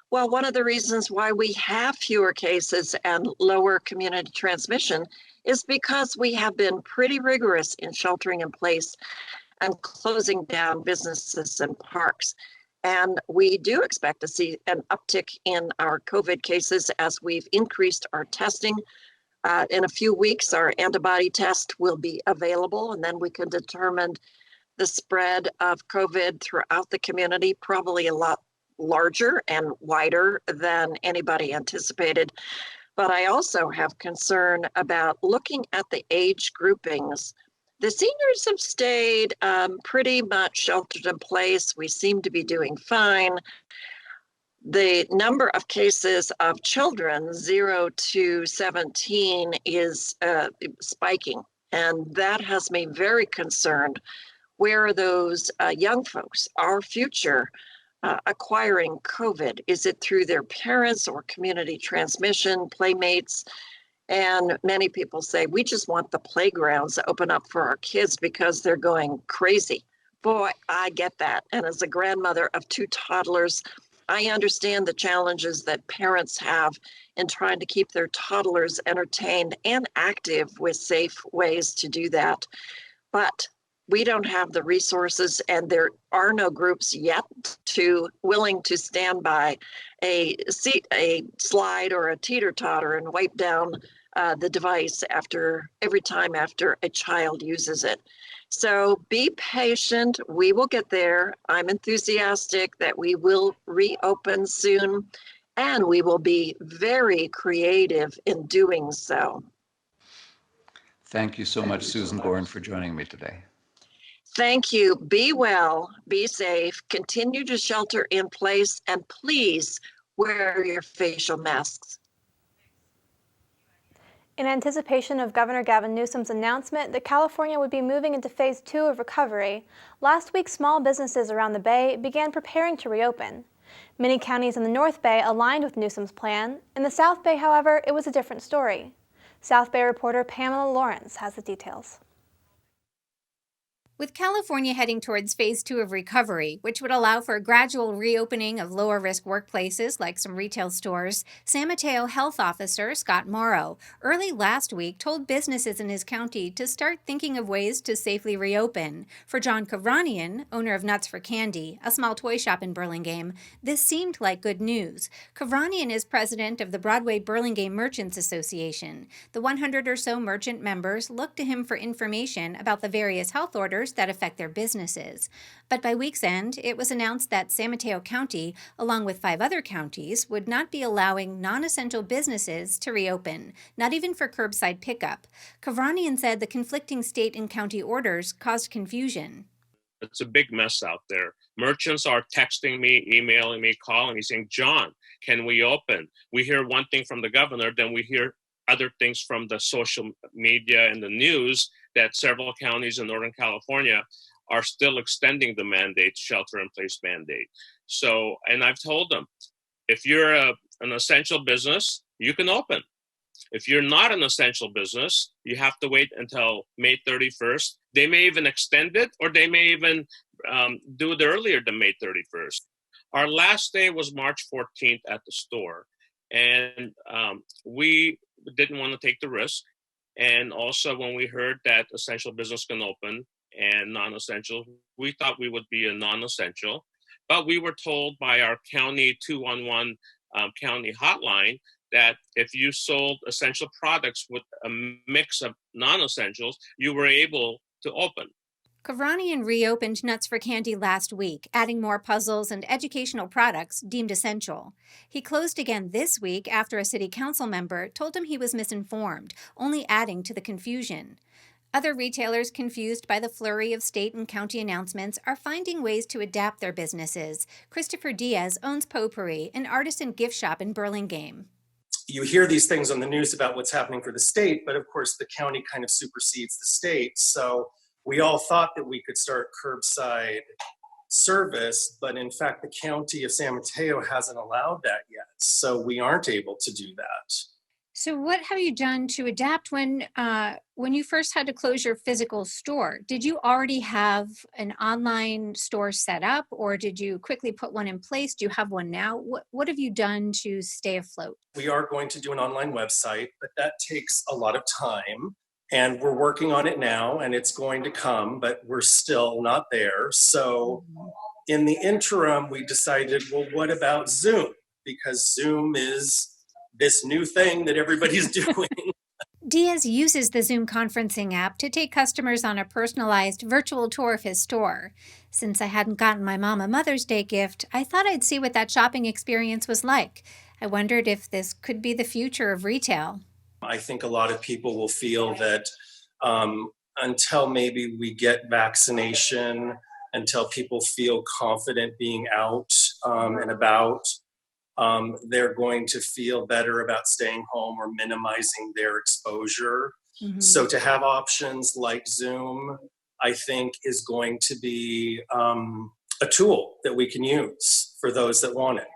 Well, one of the reasons why we have fewer cases and lower community transmission is because we have been pretty rigorous in sheltering in place. and closing down businesses and parks. And we do expect to see an uptick in our COVID cases as we've increased our testing. In a few weeks, our antibody test will be available, and then we can determine the spread of COVID throughout the community, probably a lot larger and wider than anybody anticipated. But I also have concern about looking at the age groupings. The seniors have stayed pretty much sheltered in place. We seem to be doing fine. The number of cases of children 0 to 17 is spiking, and that has me very concerned. Where are those young folks, our future, acquiring COVID? Is it through their parents or community transmission, playmates? And many people say, we just want the playgrounds to open up for our kids because they're going crazy. Boy, I get that. And as a grandmother of 2 toddlers, I understand the challenges that parents have in trying to keep their toddlers entertained and active with safe ways to do that. But we don't have the resources, and there are no groups yet willing to stand by a slide or a teeter-totter and wipe down the device every time after a child uses it. So be patient. We will get there. I'm enthusiastic that we will reopen soon, and we will be very creative in doing so. Thank you so much, Susan Gorin, for joining me today. Thank you. Be well, be safe, continue to shelter in place, and please wear your facial masks. In anticipation of Governor Gavin Newsom's announcement that California would be moving into phase 2 of recovery, last week small businesses around the Bay began preparing to reopen. Many counties in the North Bay aligned with Newsom's plan. In the South Bay, however, it was a different story. South Bay reporter Pamela Lorence has the details. With California heading towards phase 2 of recovery, which would allow for a gradual reopening of lower-risk workplaces like some retail stores, San Mateo Health Officer Scott Morrow early last week told businesses in his county to start thinking of ways to safely reopen. For John Kavranian, owner of Nuts for Candy, a small toy shop in Burlingame, this seemed like good news. Kavranian is president of the Broadway Burlingame Merchants Association. The 100 or so merchant members look to him for information about the various health orders that affect their businesses. But by week's end, it was announced that San Mateo County, along with 5 other counties, would not be allowing non-essential businesses to reopen, not even for curbside pickup. Kavranian said the conflicting state and county orders caused confusion. It's a big mess out there. Merchants are texting me, emailing me, calling me, saying, John, can we open? We hear one thing from the governor, then we hear other things from the social media and the news that several counties in Northern California are still extending the mandate, shelter-in-place mandate. So, and I've told them, if you're an essential business, you can open. If you're not an essential business, you have to wait until May 31st. They may even extend it, or they may even do it earlier than May 31st. Our last day was March 14th at the store, and we didn't want to take the risk. And also when we heard that essential business can open and non-essential, we thought we would be a non-essential. But we were told by our county 211 county hotline that if you sold essential products with a mix of non-essentials, you were able to open. Kavranian reopened Nuts for Candy last week, adding more puzzles and educational products deemed essential. He closed again this week after a city council member told him he was misinformed, only adding to the confusion. Other retailers confused by the flurry of state and county announcements are finding ways to adapt their businesses. Christopher Diaz owns Potpourri, an artisan gift shop in Burlingame. You hear these things on the news about what's happening for the state, but of course the county kind of supersedes the state. So we all thought that we could start curbside service, but in fact, the county of San Mateo hasn't allowed that yet. So we aren't able to do that. So what have you done to adapt when you first had to close your physical store? Did you already have an online store set up, or did you quickly put one in place? Do you have one now? What have you done to stay afloat? We are going to do an online website, but that takes a lot of time. And we're working on it now, and it's going to come, but we're still not there. So in the interim, we decided, well, what about Zoom? Because Zoom is this new thing that everybody's doing. Diaz uses the Zoom conferencing app to take customers on a personalized virtual tour of his store. Since I hadn't gotten my mom a Mother's Day gift, I thought I'd see what that shopping experience was like. I wondered if this could be the future of retail. I think a lot of people will feel that until maybe we get vaccination, until people feel confident being out and about, they're going to feel better about staying home or minimizing their exposure. Mm-hmm. So to have options like Zoom, I think is going to be a tool that we can use for those that want it.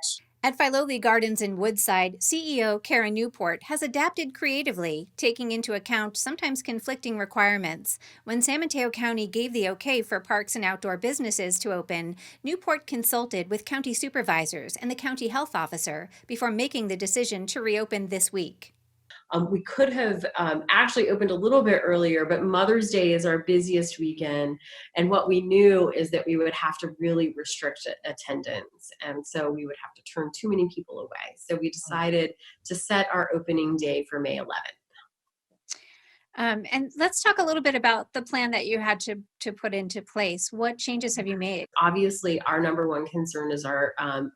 At Filoli Gardens in Woodside, CEO Karen Newport has adapted creatively, taking into account sometimes conflicting requirements. When San Mateo County gave the okay for parks and outdoor businesses to open, Newport consulted with county supervisors and the county health officer before making the decision to reopen this week. We could have actually opened a little bit earlier, but Mother's Day is our busiest weekend. And what we knew is that we would have to really restrict attendance. And so we would have to turn too many people away. So we decided to set our opening day for May 11th. And let's talk a little bit about the plan that you had to put into place. What changes have you made? Obviously, our number one concern is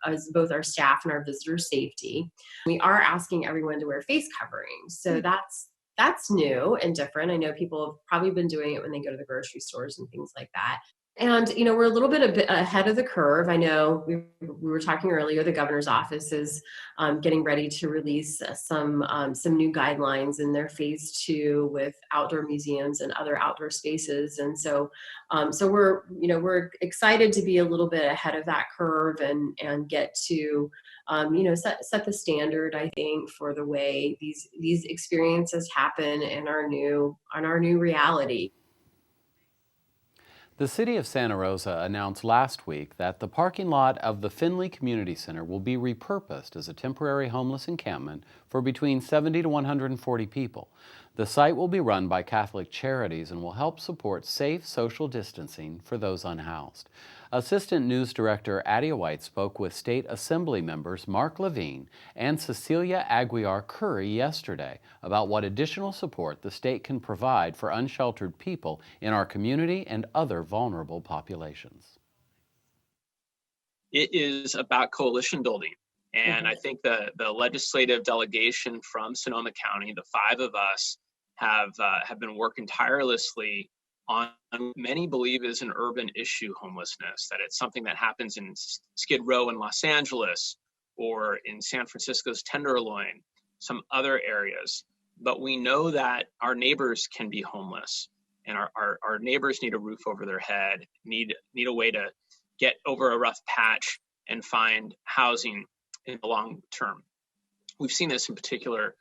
is both our staff and our visitors' safety. We are asking everyone to wear face coverings. So that's new and different. I know people have probably been doing it when they go to the grocery stores and things like that. And, we're a little bit ahead of the curve. I know we were talking earlier, the governor's office is getting ready to release some new guidelines in their phase 2 with outdoor museums and other outdoor spaces. And so we're excited to be a little bit ahead of that curve and get to, set the standard, I think, for the way these experiences happen in our new reality. The City of Santa Rosa announced last week that the parking lot of the Finley Community Center will be repurposed as a temporary homeless encampment for between 70 to 140 people. The site will be run by Catholic Charities and will help support safe social distancing for those unhoused. Assistant News Director Adia White spoke with State Assembly members Marc Levine and Cecilia Aguilar-Curry yesterday about what additional support the state can provide for unsheltered people in our community and other vulnerable populations. It is about coalition building. And I think the legislative delegation from Sonoma County, the 5 of us, have been working tirelessly on many believe is an urban issue, homelessness, that it's something that happens in Skid Row in Los Angeles or in San Francisco's Tenderloin, some other areas. But we know that our neighbors can be homeless, and our neighbors need a roof over their head, need a way to get over a rough patch and find housing in the long term. We've seen this in particular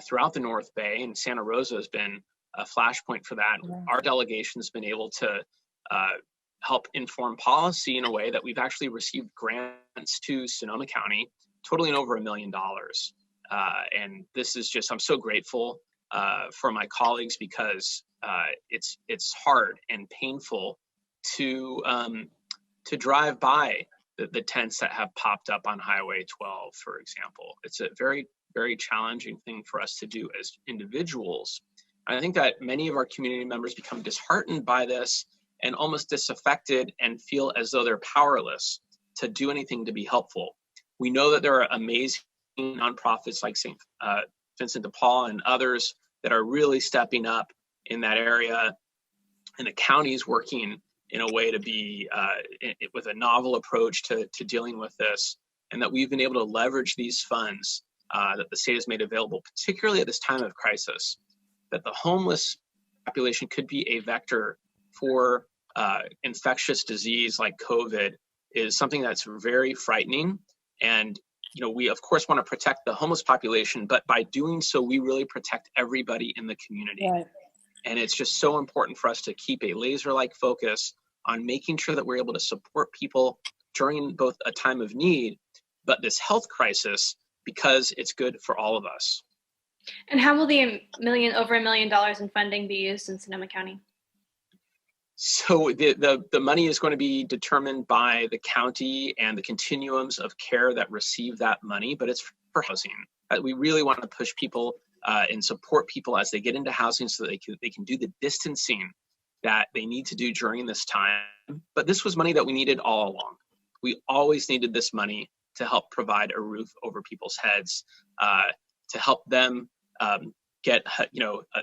throughout the North Bay, and Santa Rosa has been a flashpoint for that. Yeah. Our delegation has been able to help inform policy in a way that we've actually received grants to Sonoma County totaling over $1 million. And this is just, I'm so grateful for my colleagues because it's hard and painful to drive by the tents that have popped up on Highway 12, for example. It's a very, very challenging thing for us to do as individuals. I think that many of our community members become disheartened by this and almost disaffected and feel as though they're powerless to do anything to be helpful. We know that there are amazing nonprofits like St. Vincent de Paul and others that are really stepping up in that area, and the county is working in a way to be with a novel approach to dealing with this, and that we've been able to leverage these funds that the state has made available, particularly at this time of crisis, that the homeless population could be a vector for infectious disease like COVID is something that's very frightening. And, we of course want to protect the homeless population, but by doing so, we really protect everybody in the community. Right. And it's just so important for us to keep a laser-like focus on making sure that we're able to support people during both a time of need, but this health crisis, because it's good for all of us. And how will the over $1 million in funding be used in Sonoma County? So the money is going to be determined by the county and the continuums of care that receive that money, but it's for housing. We really want to push people and support people as they get into housing so that they can do the distancing that they need to do during this time. But this was money that we needed all along. We always needed this money to help provide a roof over people's heads, to help them get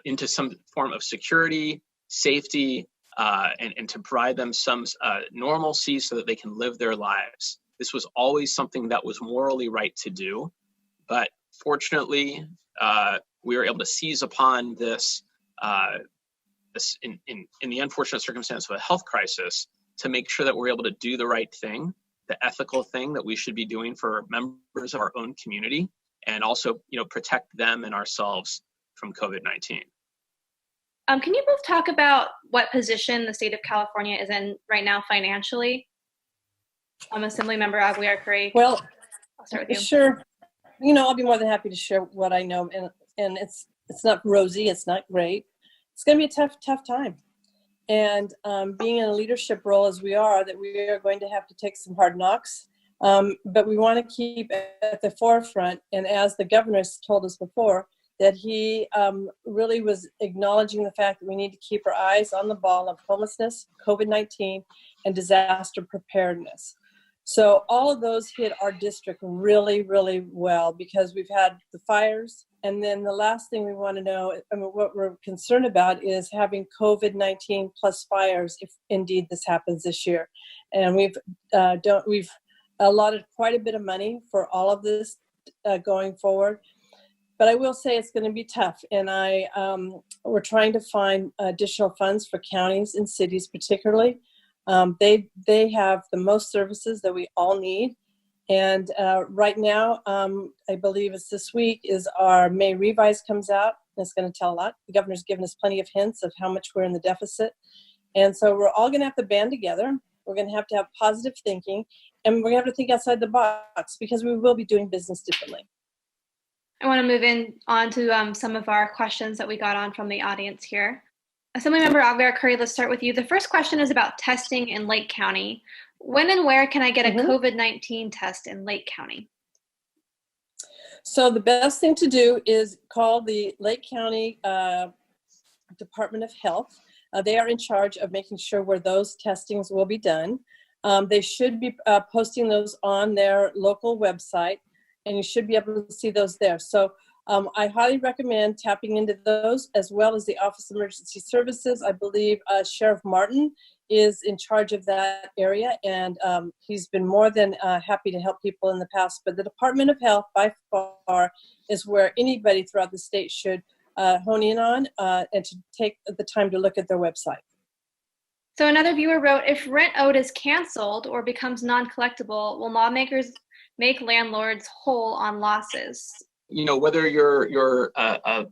into some form of security, safety, and to provide them some normalcy so that they can live their lives. This was always something that was morally right to do, but fortunately, we were able to seize upon this in the unfortunate circumstance of a health crisis to make sure that we're able to do the right thing, the ethical thing that we should be doing for members of our own community, and also, protect them and ourselves from COVID-19. Can you both talk about what position the state of California is in right now financially? Assemblymember Aguilar-Curry. Well, I'll start with you. Sure. I'll be more than happy to share what I know, and it's not rosy, it's not great. It's going to be a tough time. And being in a leadership role as we are, that we are going to have to take some hard knocks, but we want to keep at the forefront. And as the governor has told us before, that he really was acknowledging the fact that we need to keep our eyes on the ball of homelessness, COVID-19, and disaster preparedness. So all of those hit our district really, really well because we've had the fires. And then the last thing we want to know, what we're concerned about is having COVID-19 plus fires if indeed this happens this year. And we've allotted quite a bit of money for all of this going forward. But I will say it's going to be tough, and we're trying to find additional funds for counties and cities particularly. They have the most services that we all need, and right now, I believe it's this week, is our May revise comes out. It's going to tell a lot. The governor's given us plenty of hints of how much we're in the deficit, and so we're all going to have to band together. We're going to have positive thinking, and we're going to have to think outside the box because we will be doing business differently. I want to move on to some of our questions that we got on from the audience here. Assemblymember Aguilar-Curry, let's start with you. The first question is about testing in Lake County. When and where can I get a COVID-19 test in Lake County? So the best thing to do is call the Lake County Department of Health. They are in charge of making sure where those testings will be done. They should be posting those on their local website, and you should be able to see those there. So I highly recommend tapping into those, as well as the Office of Emergency Services. I believe Sheriff Martin is in charge of that area, and he's been more than happy to help people in the past. But the Department of Health, by far, is where anybody throughout the state should hone in on and to take the time to look at their website. So another viewer wrote, if rent owed is canceled or becomes non-collectible, will lawmakers make landlords whole on losses? Whether you're a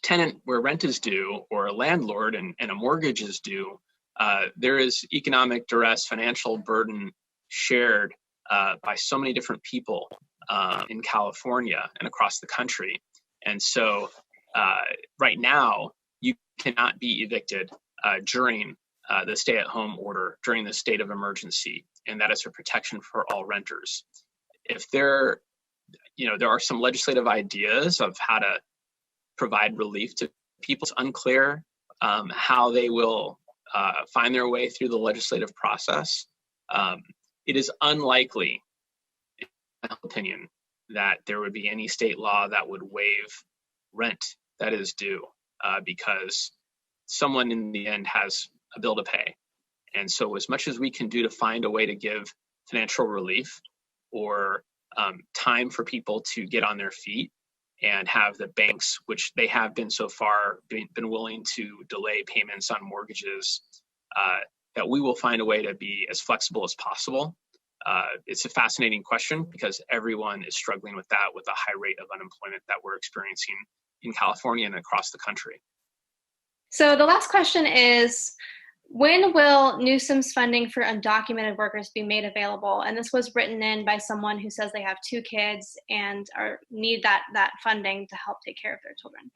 tenant where rent is due or a landlord and a mortgage is due, there is economic duress, financial burden shared by so many different people in California and across the country. And so right now, you cannot be evicted during the stay-at-home order, during the state of emergency, and that is a protection for all renters. If there are some legislative ideas of how to provide relief to people, it's unclear how they will find their way through the legislative process. It is unlikely, in my opinion, that there would be any state law that would waive rent that is due because someone in the end has a bill to pay. And so as much as we can do to find a way to give financial relief or time for people to get on their feet and have the banks, which they have been so far, been willing to delay payments on mortgages, that we will find a way to be as flexible as possible. It's a fascinating question because everyone is struggling with that, with a high rate of unemployment that we're experiencing in California and across the country. So the last question is, When will Newsom's funding for undocumented workers be made available? And this was written in by someone who says they have 2 kids and need that funding to help take care of their children.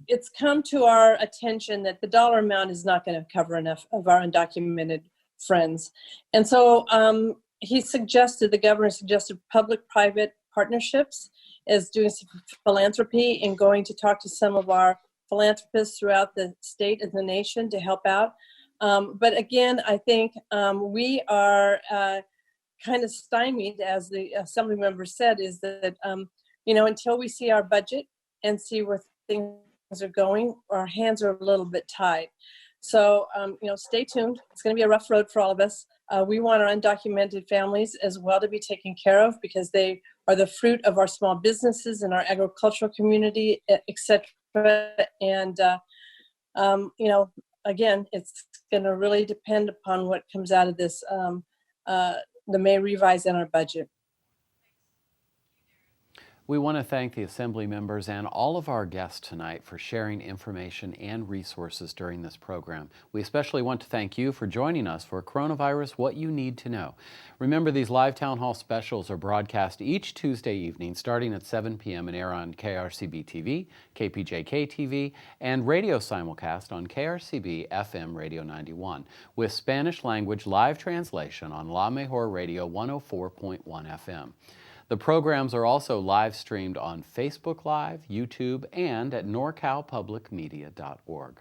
It's come to our attention that the dollar amount is not going to cover enough of our undocumented friends. And so the governor suggested public-private partnerships, as doing some philanthropy and going to talk to some of our philanthropists throughout the state and the nation to help out. But again, I think we are kind of stymied, as the assembly member said, is that, until we see our budget and see where things are going, our hands are a little bit tied. So, stay tuned. It's going to be a rough road for all of us. We want our undocumented families as well to be taken care of, because they are the fruit of our small businesses and our agricultural community, et cetera. And, again, it's going to really depend upon what comes out of this, the May revise in our budget. We want to thank the Assembly members and all of our guests tonight for sharing information and resources during this program. We especially want to thank you for joining us for Coronavirus What You Need to Know. Remember, these live town hall specials are broadcast each Tuesday evening starting at 7 p.m. and air on KRCB TV, KPJK TV, and radio simulcast on KRCB FM Radio 91 with Spanish language live translation on La Mejor Radio 104.1 FM. The programs are also live streamed on Facebook Live, YouTube, and at norcalpublicmedia.org.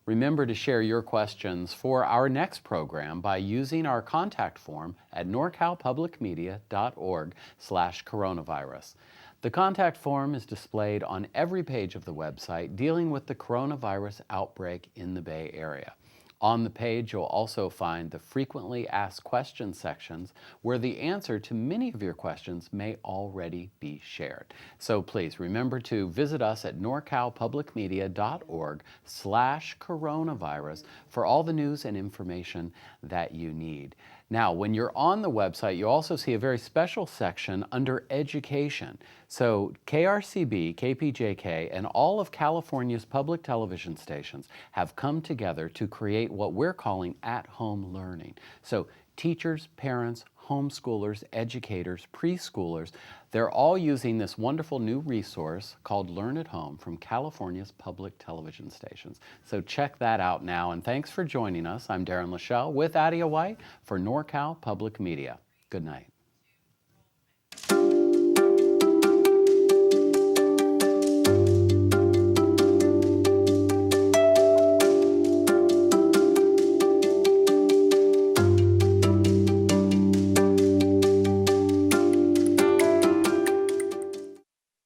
Remember to share your questions for our next program by using our contact form at norcalpublicmedia.org/coronavirus. The contact form is displayed on every page of the website dealing with the coronavirus outbreak in the Bay Area. On the page, you'll also find the frequently asked questions sections where the answer to many of your questions may already be shared. So please remember to visit us at norcalpublicmedia.org/coronavirus for all the news and information that you need. Now, when you're on the website, you also see a very special section under Education. So KRCB, KPJK, and all of California's public television stations have come together to create what we're calling at-home learning. So teachers, parents, homeschoolers, educators, preschoolers, they're all using this wonderful new resource called Learn at Home from California's public television stations. So check that out now, and thanks for joining us. I'm Darren Lachelle with Adia White for NorCal Public Media. Good night.